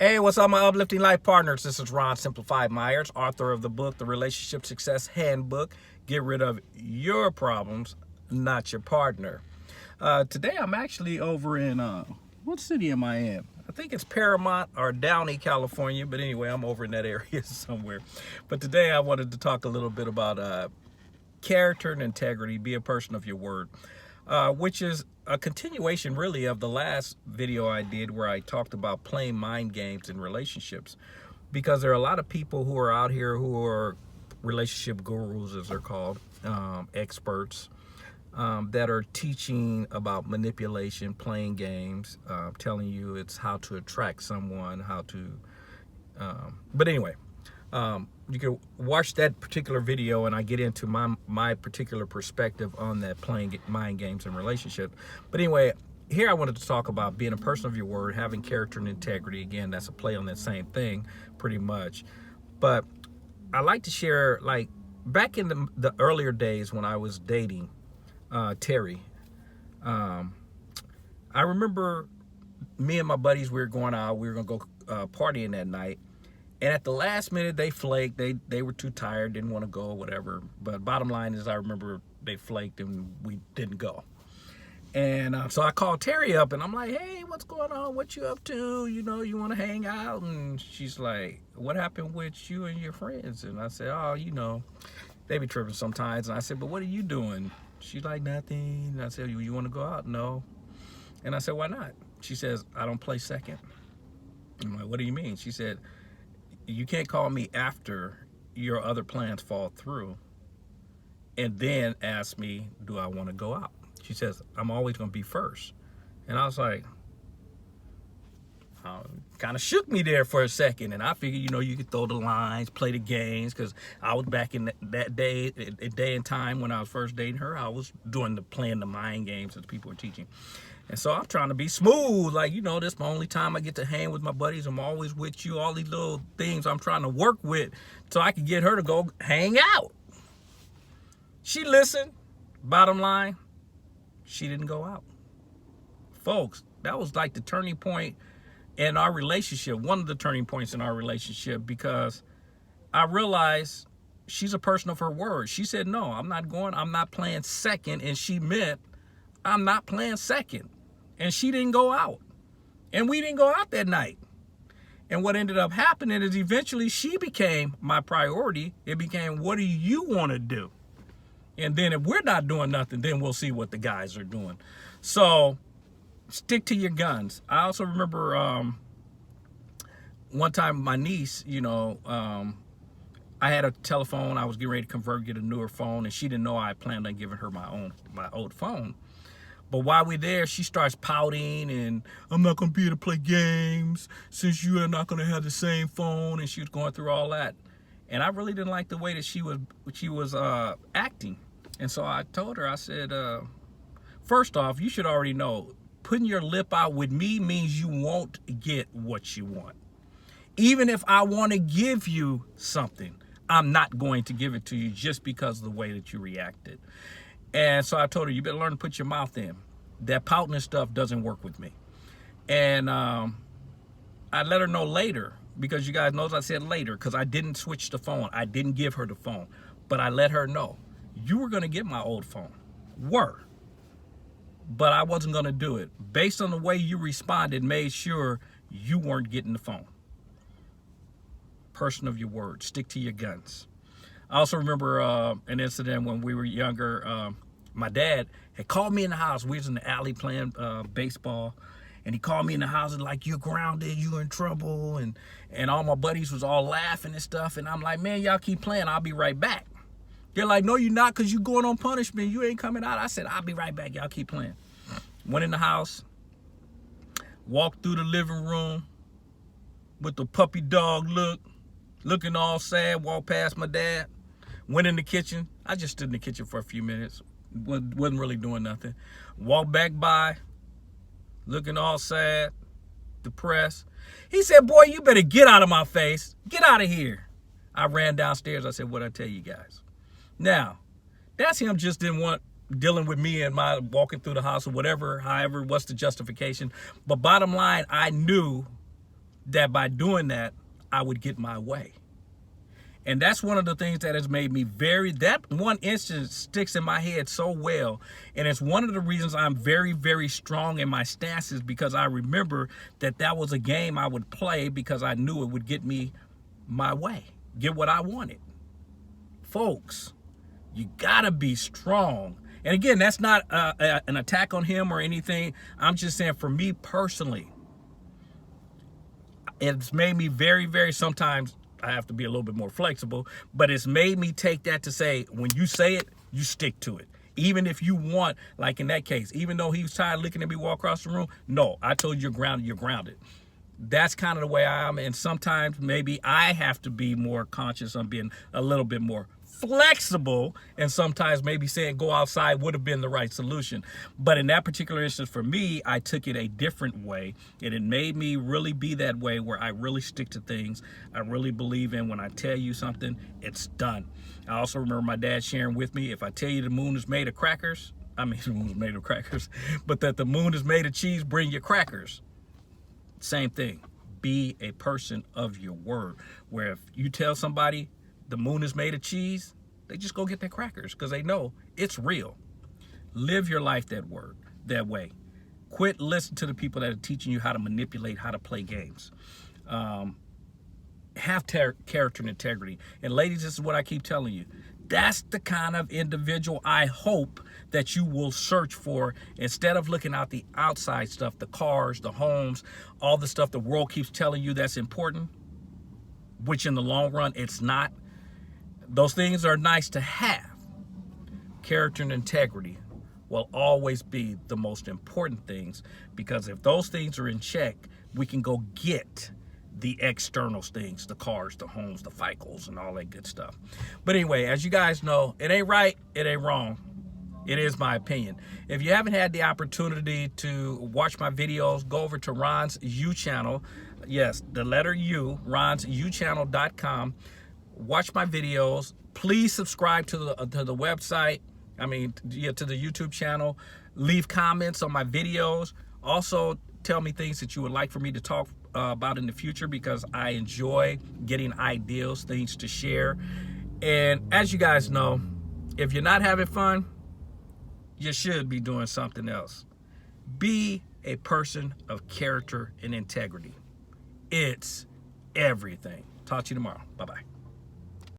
Hey, what's up, my uplifting life partners? This is Ron Simplified Myers, author of the book, The Relationship Success Handbook. Get rid of your problems, not your partner. Today, I'm actually over in, what city am I in? I think it's Paramount or Downey, California. But anyway, I'm over in that area somewhere. But today, I wanted to talk a little bit about character and integrity. Be a person of your word. Which is a continuation really of the last video I did where I talked about playing mind games in relationships, because there are a lot of people who are out here who are relationship gurus, as they're called, experts, that are teaching about manipulation, playing games, telling you it's how to attract someone, how to but anyway, you can watch that particular video and I get into my particular perspective on that playing mind games and relationship. But anyway, here I wanted to talk about being a person of your word, having character and integrity. Again, that's a play on that same thing pretty much. But I like to share, like, back in the earlier days when I was dating Terry, I remember me and my buddies, we were going out, we were going to go partying that night. And at the last minute, they flaked. They were too tired, didn't want to go, whatever. But bottom line is, I remember they flaked and we didn't go. And so I called Terry up and I'm like, hey, what's going on? What you up to? You know, you want to hang out? And she's like, what happened with you and your friends? And I said, oh, you know, they be tripping sometimes. And I said, but what are you doing? She's like, nothing. And I said, you want to go out? No. And I said, why not? She says, I don't play second. I'm like, what do you mean? She said, you can't call me after your other plans fall through and then ask me, do I want to go out? She says, I'm always going to be first. And I was like, kind of shook me there for a second. And I figured, you know, you could throw the lines, play the games, because I was back in that day and time when I was first dating her. I was playing the mind games that people were teaching. And so I'm trying to be smooth, like, you know, this is my only time I get to hang with my buddies. I'm always with you, all these little things I'm trying to work with so I can get her to go hang out. She listened. Bottom line, she didn't go out. Folks, that was like the turning point in our relationship, one of the turning points in our relationship, because I realized she's a person of her word. She said, no, I'm not going, I'm not playing second, and she meant I'm not playing second. And she didn't go out. And we didn't go out that night. And what ended up happening is eventually she became my priority. It became, what do you want to do? And then if we're not doing nothing, then we'll see what the guys are doing. So stick to your guns. I also remember one time my niece, you know, I had a telephone. I was getting ready to convert, get a newer phone, and she didn't know I planned on giving her my old phone. But while we're there, she starts pouting and I'm not going to be able to play games since you are not going to have the same phone. And she was going through all that. And I really didn't like the way that she was acting. And so I told her, I said, first off, you should already know, putting your lip out with me means you won't get what you want. Even if I want to give you something, I'm not going to give it to you just because of the way that you reacted. And so I told her, you better learn to put your mouth in. That pouting and stuff doesn't work with me. And I let her know later, because you guys know I said later, because I didn't switch the phone. I didn't give her the phone. But I let her know, you were going to get my old phone. But I wasn't going to do it. Based on the way you responded, made sure you weren't getting the phone. Person of your word. Stick to your guns. I also remember an incident when we were younger. My dad had called me in the house. We was in the alley playing baseball. And he called me in the house and like, you're grounded, you're in trouble. And all my buddies was all laughing and stuff. And I'm like, man, y'all keep playing. I'll be right back. They're like, no, you're not, because you're going on punishment. You ain't coming out. I said, I'll be right back. Y'all keep playing. Went in the house. Walked through the living room with the puppy dog look. Looking all sad. Walked past my dad. Went in the kitchen. I just stood in the kitchen for a few minutes. Wasn't really doing nothing. Walked back by, looking all sad, depressed. He said, boy, you better get out of my face. Get out of here. I ran downstairs. I said, what'd I tell you guys? Now, that's him just didn't want dealing with me and my walking through the house or whatever, however, what's the justification. But bottom line, I knew that by doing that, I would get my way. And that's one of the things that has made me that one instance sticks in my head so well. And it's one of the reasons I'm very, very strong in my stances, because I remember that was a game I would play because I knew it would get me my way, get what I wanted. Folks, you gotta be strong. And again, that's not an attack on him or anything. I'm just saying, for me personally, it's made me very, very, sometimes I have to be a little bit more flexible, but it's made me take that to say, when you say it, you stick to it. Even if you want, like in that case, even though he was tired of looking at me walk across the room, no, I told you you're grounded, you're grounded. That's kind of the way I am. And sometimes maybe I have to be more conscious on being a little bit more flexible, and sometimes maybe saying go outside would have been the right solution. But in that particular instance, for me, I took it a different way, and it made me really be that way, where I really stick to things. I really believe in, when I tell you something, it's done. I also remember my dad sharing with me, if I tell you the moon is made of crackers, the moon is made of crackers, but that the moon is made of cheese, bring your crackers. Same thing. Be a person of your word, where if you tell somebody the moon is made of cheese, they just go get their crackers because they know it's real. Live your life that way. Quit listening to the people that are teaching you how to manipulate, how to play games. Have character and integrity. And ladies, this is what I keep telling you. That's the kind of individual I hope that you will search for, instead of looking at the outside stuff, the cars, the homes, all the stuff the world keeps telling you that's important, which in the long run, it's not. Those things are nice to have. Character and integrity will always be the most important things, because if those things are in check, we can go get the external things, the cars, the homes, the FICOs, and all that good stuff. But anyway, as you guys know, it ain't right, it ain't wrong. It is my opinion. If you haven't had the opportunity to watch my videos, go over to Ron's U channel. Yes, the letter U, ronsuchannel.com. Watch my videos. Please subscribe to the website. To the YouTube channel. Leave comments on my videos. Also, tell me things that you would like for me to talk about in the future, because I enjoy getting ideas, things to share. And as you guys know, if you're not having fun, you should be doing something else. Be a person of character and integrity. It's everything. Talk to you tomorrow. Bye-bye.